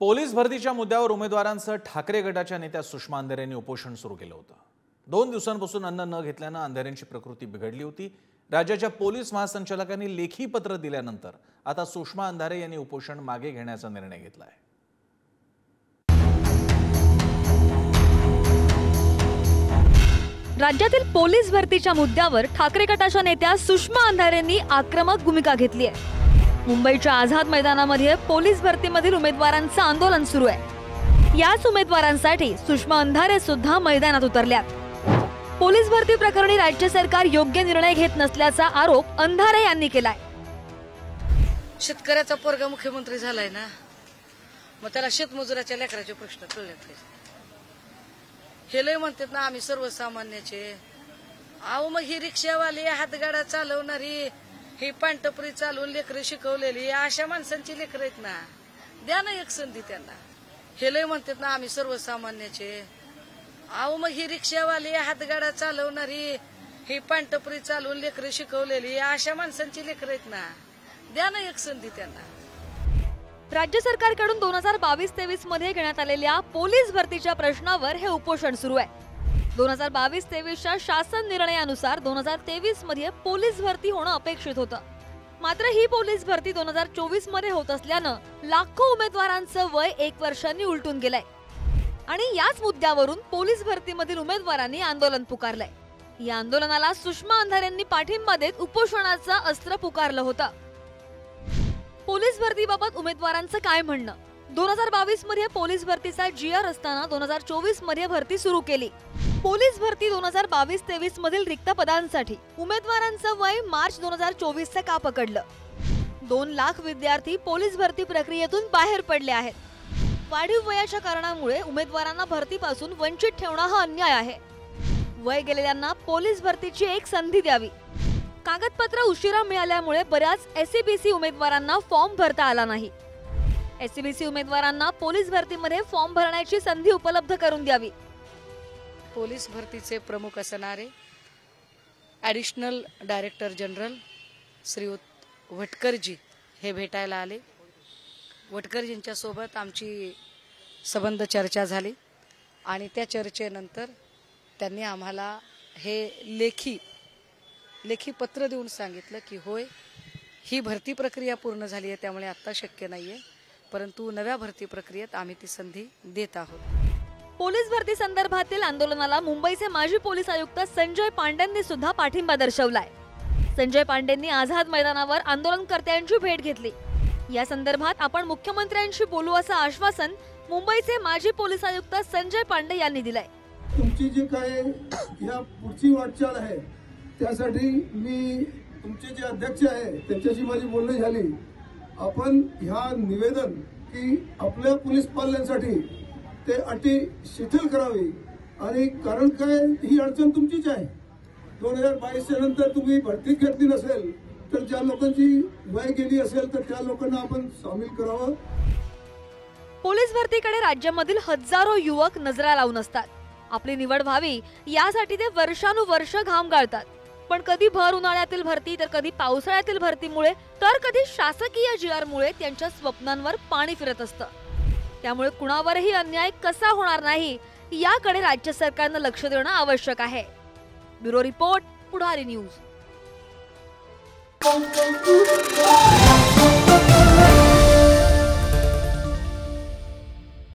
Police भरतीच्या मुद्द्यावर उमेदवारांसह ठाकरे गटाच्या नेत्या सुषमा अंधारे यांनी उपोषण सुरू केलं होतं। 2 दिवसांपासून अन्न न घेतल्याने अंधारेंची प्रकृती बिघडली होती। राज्याच्या पोलीस महासंचालकांनी लेखी पत्र दिल्यानंतर आता सुषमा अंधारे यांनी उपोषण मागे घेण्याचा निर्णय घेतला आहे। राज्यातील पोलीस भरतीच्या मुद्द्यावर ठाकरे गटाच्या नेत्या सुषमा अंधारे यांनी आक्रमक भूमिका घेतली आहे। मुंबईच्या आझाद मैदानामध्ये पोलीस भरतीमधील उमेदवारांचं आंदोलन सुरू आहे। याच उमेदवारांसाठी सुषमा अंधारे सुद्धा मैदानात उतरल्यात। पोलीस भरती प्रकरणी राज्य सरकार योग्य निर्णय घेत नसल्याचा आरोप अंधारे यांनी केलाय। शेतकऱ्याचा पोरगा मुख्यमंत्री झालाय ना, मग त्याला शेतमजुराच्या लेकराचे प्रश्न कळले पाहिजे। हे लय म्हणतात ना आम्ही सर्वसामान्याचे। अहो मग ही रिक्षावाली, हातगाडा चालवणारी, ही पानटपरी चालवून लेकरं शिकवलेली अशा माणसांची लेकरं आहेत ना, द्या ना एक संधी त्यांना। हे लय म्हणतात ना आम्ही सर्वसामान्याचे। अहो मग ही रिक्षावाली, हातगाडा चालवणारी, ही पानटपरी चालवून लेकरं शिकवलेली अशा माणसांची लेकरं आहेत ना, द्या ना एक संधी त्यांना। राज्य सरकारकडून 2022-23 मध्ये घेण्यात आलेल्या पोलीस भरतीच्या प्रश्नावर हे उपोषण सुरू आहे। 2022-23च्या शासन निर्णयानुसार 2023 मध्ये पोलीस भरती होणं अपेक्षित होतं, मात्र ही पोलीस भरती 2024 मध्ये होत असल्यानं लाखो उमेदवारांचं वय 1 वर्षांनी उलटून गेलंय आणि याच मुद्द्यावरून पोलीस भरतीमधील उमेदवारांनी आंदोलन पुकारलंय। या आंदोलनाला सुषमा अंधारे यांनी पाठिंबा देत उपोषणाचं अस्त्र पुकारलं होतं। पोलीस भरतीबाबत उमेदवारांचं काय म्हणणं? 2022 मध्ये पोलीस भरतीचा GR असताना 2024 मध्ये भरती सुरू केली। पोलीस भरती 2022-23 मधील रिक्त पदांसाठी उमेदवारांचं वय मार्च 2024 का पकडलं? 2 लाख विद्यार्थी पोलीस भरती प्रक्रियेतून बाहेर पडले आहेत। वाढीव वयाच्या कारणामुळे उमेदवारांना भरतीपासून वंचित ठेवणं हा अन्याय आहे। वय गेलेल्यांना पोलीस भरतीची एक संधी द्यावी। कागदपत्र उशिरा मिळाल्यामुळे बऱ्याच SCBC उमेदवारांना फॉर्म भरता आला नाही। SCBC उमेदवारांना पोलीस भरतीमध्ये फॉर्म भरण्याची संधी उपलब्ध करून द्यावी। पोलीस भरतीचे प्रमुख असणारे ॲडिशनल डायरेक्टर जनरल श्रीयुत वटकरजी हे भेटायला आले। वटकरजींच्या सोबत आमची संबंध चर्चा झाली आणि त्या चर्चेनंतर त्यांनी आम्हाला हे लेखी पत्र देऊन सांगितलं की होय, ही भरती प्रक्रिया पूर्ण झाली आहे, त्यामुळे आता शक्य नाहीये, परंतु नव्या भरती प्रक्रियेत आम्ही ती संधी देत आहोत। पोलीस भरती संदर्भातील आंदोलनाला मुंबईचे माजी पोलीस आयुक्त संजय पांडेंनी सुद्धा पाठिंबा दर्शवलाय। संजय पांडेंनी आझाद मैदानावर आंदोलनकर्त्यांची भेट घेतली। या संदर्भात आपण मुख्यमंत्र्यांशी बोलू असं आश्वासन मुंबईचे माजी पोलीस आयुक्त संजय पांडे यांनी दिलंय। तुमची जी काय या पुढची वाटचाल आहे त्यासाठी मी तुमचे जे अध्यक्ष आहे त्यांच्याशी माझी बोलणी झाली। आपण ह्या निवेदन की आपल्या पोलीस पाल्यांसाठी ते अटी शिथिल करावी आणि कारण काय ही अडचण तुमचीच आहे। 2022 नंतर तुम्ही भरतीत घेतली नसेल तर ज्या लोकांची वय गेली असेल तर त्या लोकांना आपण सामील करावं। पोलीस भरतीकडे राज्यामधील हजारो युवक नजरा लावून असतात। आपली निवड व्हावी यासाठी ते वर्षानुवर्ष घाम गाळतात, पण कधी भर उन्हाळ्यातील भरती तर कधी पावसाळ्यातील भरतीमुळे तर कधी शासकीय GR मुळे त्यांच्या स्वप्नांवर पाणी फिरत असतं। त्यामुळे कुणावरही अन्याय कसा होणार नाही याकडे राज्य सरकारनं लक्ष देणं आवश्यक आहे। ब्युरो रिपोर्ट, पुढारी न्यूज।